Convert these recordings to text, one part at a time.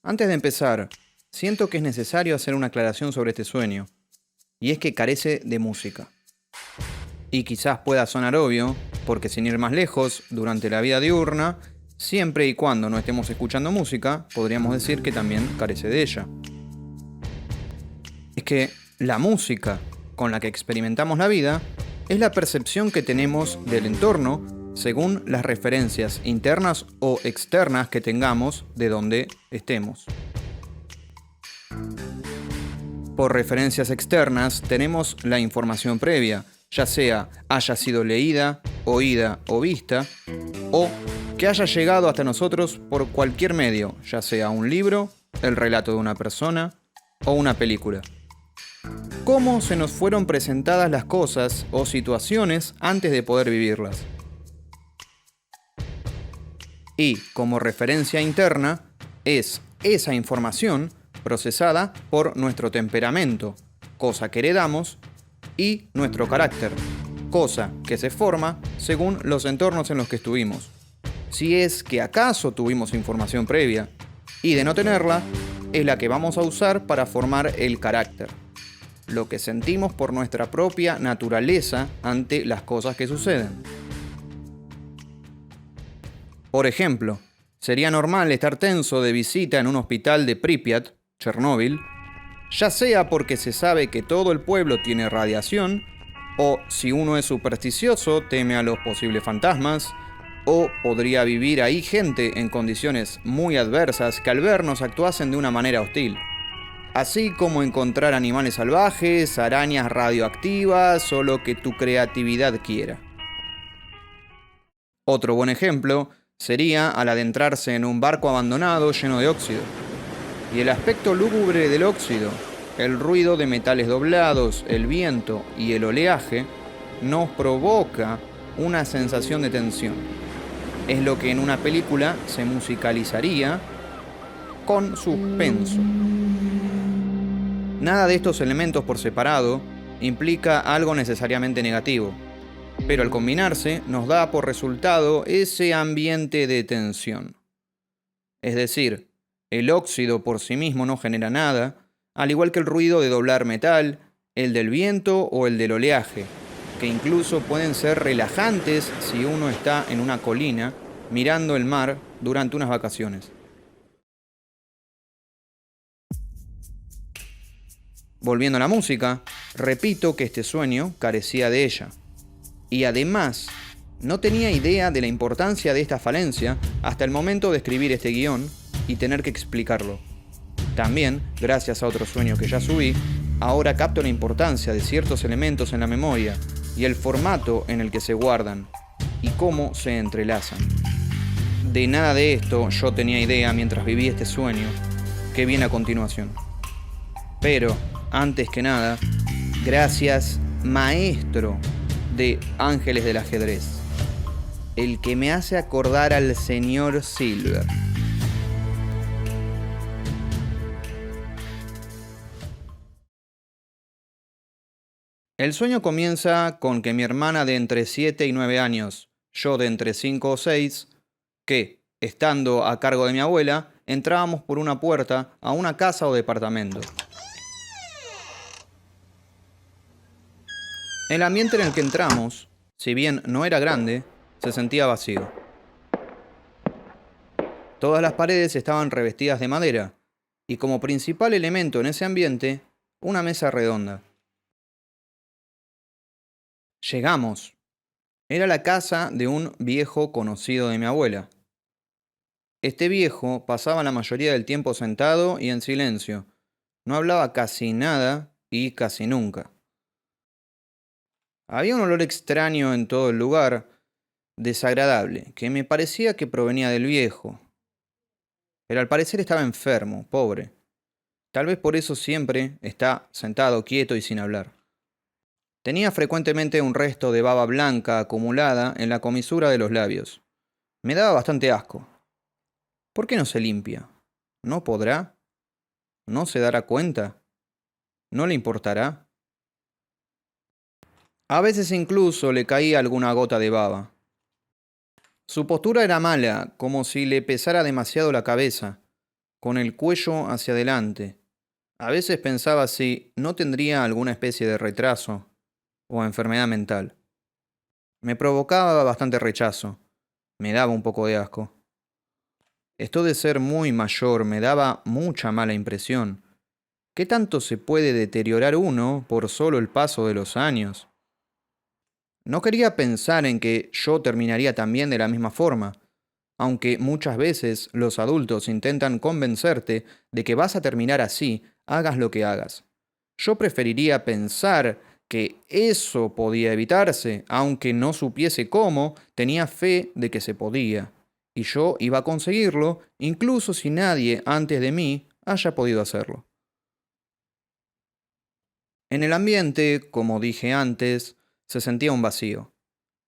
Antes de empezar, siento que es necesario hacer una aclaración sobre este sueño, y es que carece de música. Y quizás pueda sonar obvio, porque sin ir más lejos, durante la vida diurna, siempre y cuando no estemos escuchando música, podríamos decir que también carece de ella. Es que la música con la que experimentamos la vida es la percepción que tenemos del entorno según las referencias internas o externas que tengamos de donde estemos. Por referencias externas tenemos la información previa, ya sea haya sido leída, oída o vista, o que haya llegado hasta nosotros por cualquier medio, ya sea un libro, el relato de una persona o una película. Cómo se nos fueron presentadas las cosas o situaciones antes de poder vivirlas. Y, como referencia interna, es esa información procesada por nuestro temperamento, cosa que heredamos, y nuestro carácter, cosa que se forma según los entornos en los que estuvimos. Si es que acaso tuvimos información previa, y de no tenerla, es la que vamos a usar para formar el carácter, lo que sentimos por nuestra propia naturaleza ante las cosas que suceden. Por ejemplo, sería normal estar tenso de visita en un hospital de Pripyat, Chernóbil, ya sea porque se sabe que todo el pueblo tiene radiación, o si uno es supersticioso teme a los posibles fantasmas, o podría vivir ahí gente en condiciones muy adversas que al vernos actuasen de una manera hostil. Así como encontrar animales salvajes, arañas radioactivas o lo que tu creatividad quiera. Otro buen ejemplo sería al adentrarse en un barco abandonado lleno de óxido. Y el aspecto lúgubre del óxido, el ruido de metales doblados, el viento y el oleaje nos provoca una sensación de tensión. Es lo que en una película se musicalizaría con suspenso. Nada de estos elementos por separado implica algo necesariamente negativo, pero al combinarse nos da por resultado ese ambiente de tensión. Es decir, el óxido por sí mismo no genera nada, al igual que el ruido de doblar metal, el del viento o el del oleaje, que incluso pueden ser relajantes si uno está en una colina mirando el mar durante unas vacaciones. Volviendo a la música, repito que este sueño carecía de ella. Y además, no tenía idea de la importancia de esta falencia hasta el momento de escribir este guión y tener que explicarlo. También, gracias a otro sueño que ya subí, ahora capto la importancia de ciertos elementos en la memoria y el formato en el que se guardan y cómo se entrelazan. De nada de esto yo tenía idea mientras viví este sueño que viene a continuación. Pero, antes que nada, gracias, maestro de Ángeles del Ajedrez, el que me hace acordar al señor Silver. El sueño comienza con que mi hermana de entre 7 y 9 años, yo de entre 5 o 6, que, estando a cargo de mi abuela, entrábamos por una puerta a una casa o departamento. El ambiente en el que entramos, si bien no era grande, se sentía vacío. Todas las paredes estaban revestidas de madera, y como principal elemento en ese ambiente, una mesa redonda. Llegamos. Era la casa de un viejo conocido de mi abuela. Este viejo pasaba la mayoría del tiempo sentado y en silencio. No hablaba casi nada y casi nunca. Había un olor extraño en todo el lugar, desagradable, que me parecía que provenía del viejo. Pero al parecer estaba enfermo, pobre. Tal vez por eso siempre está sentado quieto y sin hablar. Tenía frecuentemente un resto de baba blanca acumulada en la comisura de los labios. Me daba bastante asco. ¿Por qué no se limpia? ¿No podrá? ¿No se dará cuenta? ¿No le importará? A veces incluso le caía alguna gota de baba. Su postura era mala, como si le pesara demasiado la cabeza, con el cuello hacia adelante. A veces pensaba si no tendría alguna especie de retraso o enfermedad mental. Me provocaba bastante rechazo. Me daba un poco de asco. Esto de ser muy mayor me daba mucha mala impresión. ¿Qué tanto se puede deteriorar uno por solo el paso de los años? No quería pensar en que yo terminaría también de la misma forma, aunque muchas veces los adultos intentan convencerte de que vas a terminar así, hagas lo que hagas. Yo preferiría pensar que eso podía evitarse, aunque no supiese cómo, tenía fe de que se podía. Y yo iba a conseguirlo, incluso si nadie antes de mí haya podido hacerlo. En el ambiente, como dije antes, se sentía un vacío.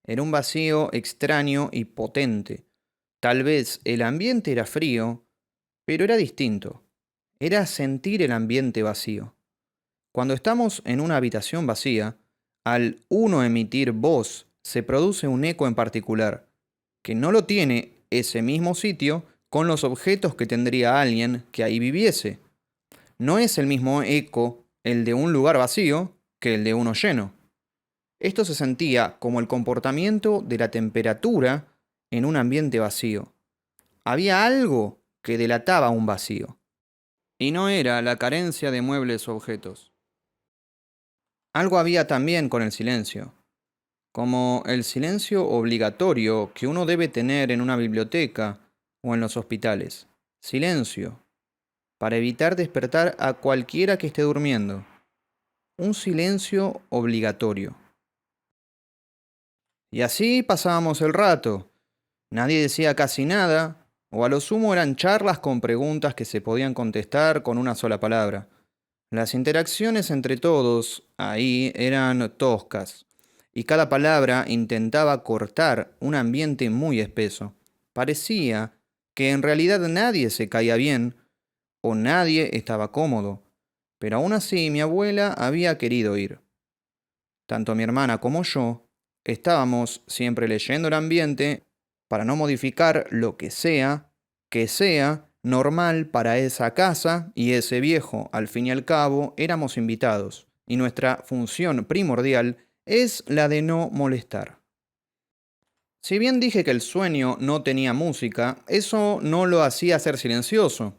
Era un vacío extraño y potente. Tal vez el ambiente era frío, pero era distinto. Era sentir el ambiente vacío. Cuando estamos en una habitación vacía, al uno emitir voz, se produce un eco en particular, que no lo tiene ese mismo sitio con los objetos que tendría alguien que ahí viviese. No es el mismo eco el de un lugar vacío que el de uno lleno. Esto se sentía como el comportamiento de la temperatura en un ambiente vacío. Había algo que delataba un vacío. Y no era la carencia de muebles o objetos. Algo había también con el silencio, como el silencio obligatorio que uno debe tener en una biblioteca o en los hospitales. Silencio, para evitar despertar a cualquiera que esté durmiendo. Un silencio obligatorio. Y así pasábamos el rato. Nadie decía casi nada, o a lo sumo eran charlas con preguntas que se podían contestar con una sola palabra. Las interacciones entre todos ahí eran toscas, y cada palabra intentaba cortar un ambiente muy espeso. Parecía que en realidad nadie se caía bien o nadie estaba cómodo, pero aún así mi abuela había querido ir. Tanto mi hermana como yo estábamos siempre leyendo el ambiente para no modificar lo que sea normal para esa casa y ese viejo. Al fin y al cabo, éramos invitados, y nuestra función primordial es la de no molestar. Si bien dije que el sueño no tenía música, eso no lo hacía ser silencioso.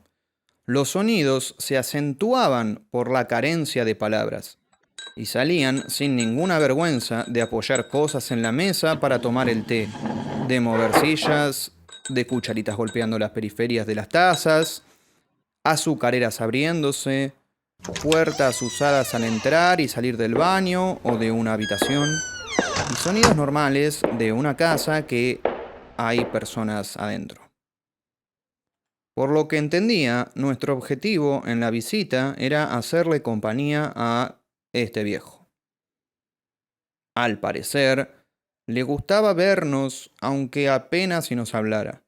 Los sonidos se acentuaban por la carencia de palabras y salían sin ninguna vergüenza de apoyar cosas en la mesa para tomar el té, de mover sillas, de cucharitas golpeando las periferias de las tazas, azucareras abriéndose, puertas usadas al entrar y salir del baño o de una habitación, y sonidos normales de una casa que hay personas adentro. Por lo que entendía, nuestro objetivo en la visita era hacerle compañía a este viejo. Al parecer, le gustaba vernos, aunque apenas si nos hablara.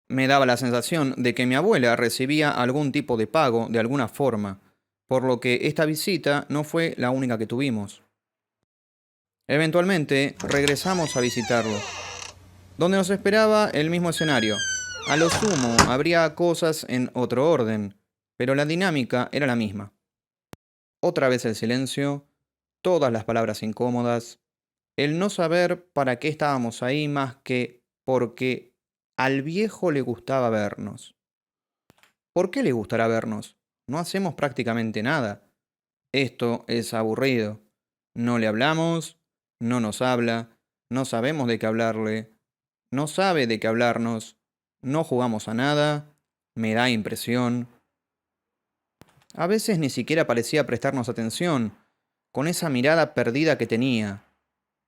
Me daba la sensación de que mi abuela recibía algún tipo de pago de alguna forma, por lo que esta visita no fue la única que tuvimos. Eventualmente, regresamos a visitarlo, donde nos esperaba el mismo escenario. A lo sumo, habría cosas en otro orden, pero la dinámica era la misma. Otra vez el silencio, todas las palabras incómodas, el no saber para qué estábamos ahí más que porque al viejo le gustaba vernos. ¿Por qué le gustará vernos? No hacemos prácticamente nada. Esto es aburrido. No le hablamos, no nos habla, no sabemos de qué hablarle, no sabe de qué hablarnos, no jugamos a nada, me da impresión. A veces ni siquiera parecía prestarnos atención, con esa mirada perdida que tenía.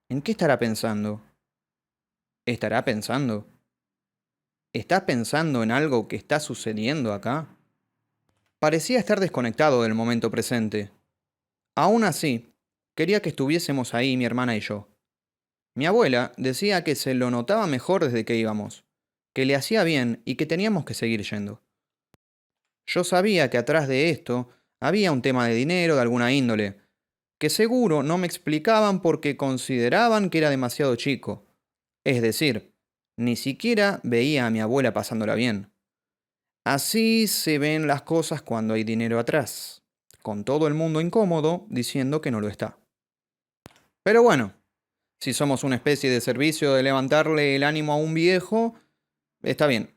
¿En qué estará pensando? ¿Estará pensando? ¿Está pensando en algo que está sucediendo acá? Parecía estar desconectado del momento presente. Aún así, quería que estuviésemos ahí mi hermana y yo. Mi abuela decía que se lo notaba mejor desde que íbamos, que le hacía bien y que teníamos que seguir yendo. Yo sabía que atrás de esto había un tema de dinero de alguna índole, que seguro no me explicaban porque consideraban que era demasiado chico. Es decir, ni siquiera veía a mi abuela pasándola bien. Así se ven las cosas cuando hay dinero atrás, con todo el mundo incómodo diciendo que no lo está. Pero bueno, si somos una especie de servicio de levantarle el ánimo a un viejo, está bien.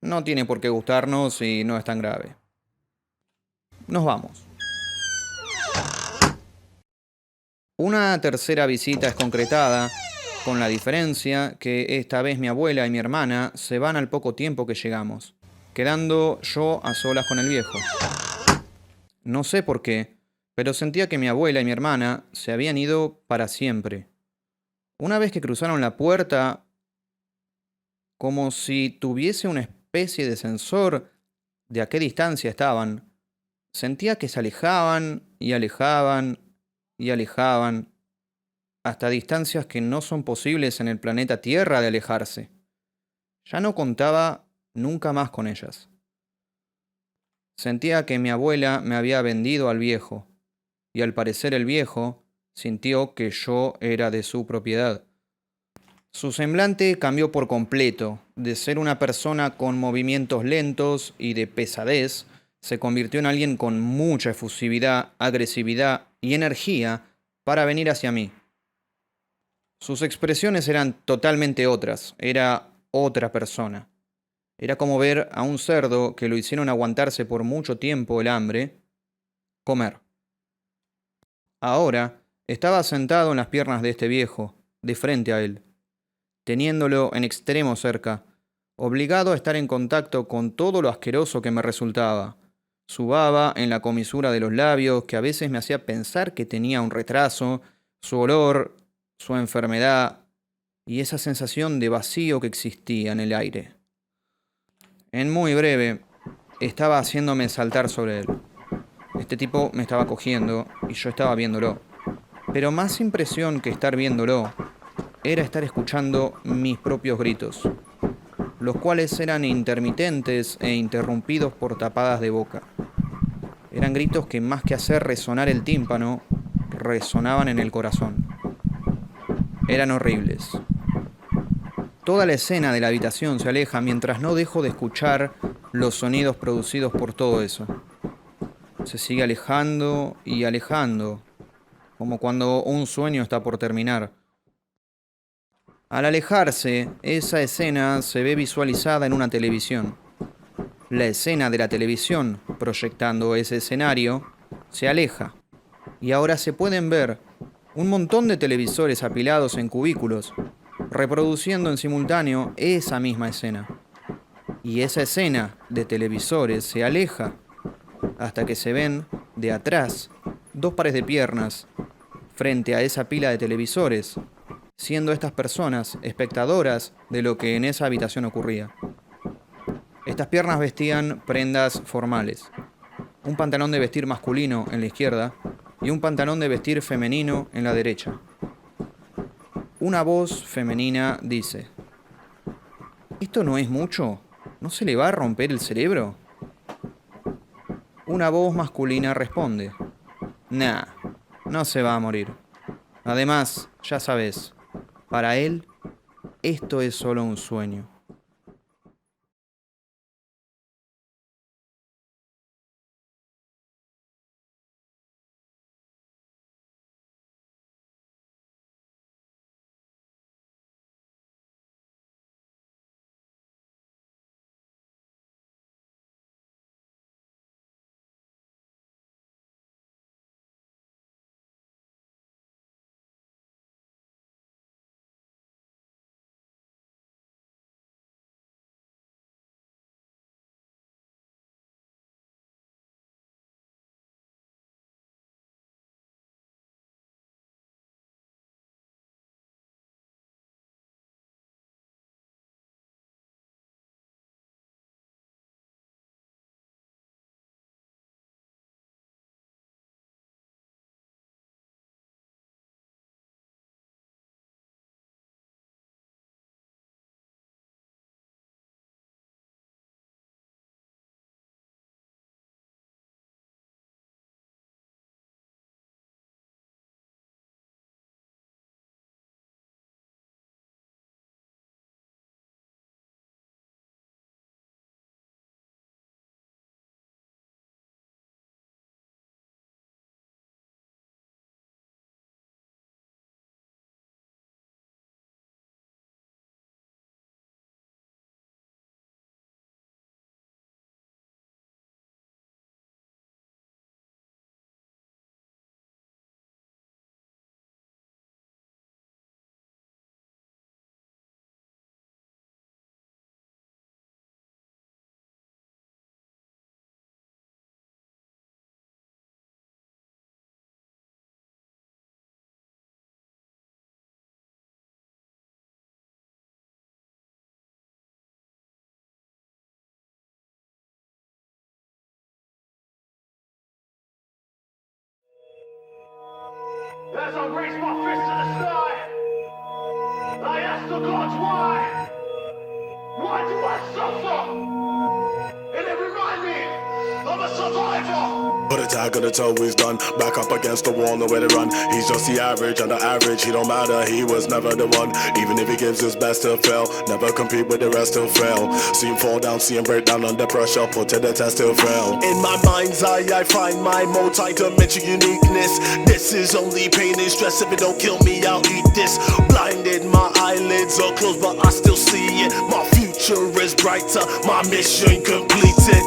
No tiene por qué gustarnos y no es tan grave. Nos vamos. Una tercera visita es concretada, con la diferencia que esta vez mi abuela y mi hermana se van al poco tiempo que llegamos, quedando yo a solas con el viejo. No sé por qué, pero sentía que mi abuela y mi hermana se habían ido para siempre. Una vez que cruzaron la puerta, como si tuviese una especie de sensor de a qué distancia estaban, sentía que se alejaban y alejaban y alejaban hasta distancias que no son posibles en el planeta Tierra de alejarse. Ya no contaba nunca más con ellas. Sentía que mi abuela me había vendido al viejo, y al parecer el viejo sintió que yo era de su propiedad. Su semblante cambió por completo. De ser una persona con movimientos lentos y de pesadez, se convirtió en alguien con mucha efusividad, agresividad y energía para venir hacia mí. Sus expresiones eran totalmente otras, era otra persona. Era como ver a un cerdo que lo hicieron aguantarse por mucho tiempo el hambre, comer. Ahora estaba sentado en las piernas de este viejo, de frente a él, teniéndolo en extremo cerca, obligado a estar en contacto con todo lo asqueroso que me resultaba. Su baba en la comisura de los labios, que a veces me hacía pensar que tenía un retraso, su olor, su enfermedad y esa sensación de vacío que existía en el aire. En muy breve, estaba haciéndome saltar sobre él. Este tipo me estaba cogiendo y yo estaba viéndolo. Pero más impresión que estar viéndolo era estar escuchando mis propios gritos, los cuales eran intermitentes e interrumpidos por tapadas de boca. Eran gritos que más que hacer resonar el tímpano, resonaban en el corazón. Eran horribles. Toda la escena de la habitación se aleja mientras no dejo de escuchar los sonidos producidos por todo eso. Se sigue alejando y alejando, como cuando un sueño está por terminar. Al alejarse, esa escena se ve visualizada en una televisión. La escena de la televisión, proyectando ese escenario, se aleja. Y ahora se pueden ver un montón de televisores apilados en cubículos, reproduciendo en simultáneo esa misma escena. Y esa escena de televisores se aleja hasta que se ven, de atrás, dos pares de piernas frente a esa pila de televisores, siendo estas personas espectadoras de lo que en esa habitación ocurría. Estas piernas vestían prendas formales, un pantalón de vestir masculino en la izquierda y un pantalón de vestir femenino en la derecha. Una voz femenina dice: ¿esto no es mucho? ¿No se le va a romper el cerebro? Una voz masculina responde: nah, no se va a morir. Además, ya sabes, para él, esto es solo un sueño. As I raise my fist to the sky, I ask the gods why? Why do I suffer? And they remind me I'm a survivor. Put a tag on the toe, he's done. Back up against the wall, nowhere to run. He's just the average, and the average, he don't matter. He was never the one. Even if he gives his best, he'll fail. Never compete with the rest, he'll fail. See him fall down, see him break down under pressure. Put to the test, he'll fail. In my mind's eye, I find my multi-dimensional uniqueness. This is only pain and stress. If it don't kill me, I'll eat this. Blinded, my eyelids are closed, but I still see it. My future is brighter, my mission completed.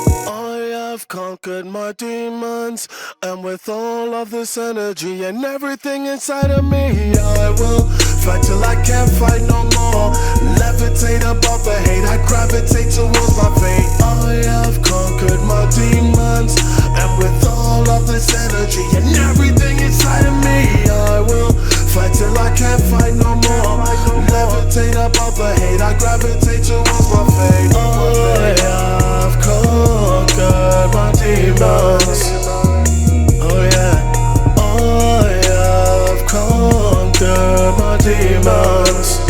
I've conquered my demons, and with all of this energy and everything inside of me, I will fight till I can't fight no more. Levitate above the hate, I gravitate towards my fate. I have conquered my demons, and with all of this energy and everything inside of me, I will fight till I can't fight no more. Levitate above the hate, I gravitate towards my fate. I have conquered my demons. Oh yeah, I have conquered my demons.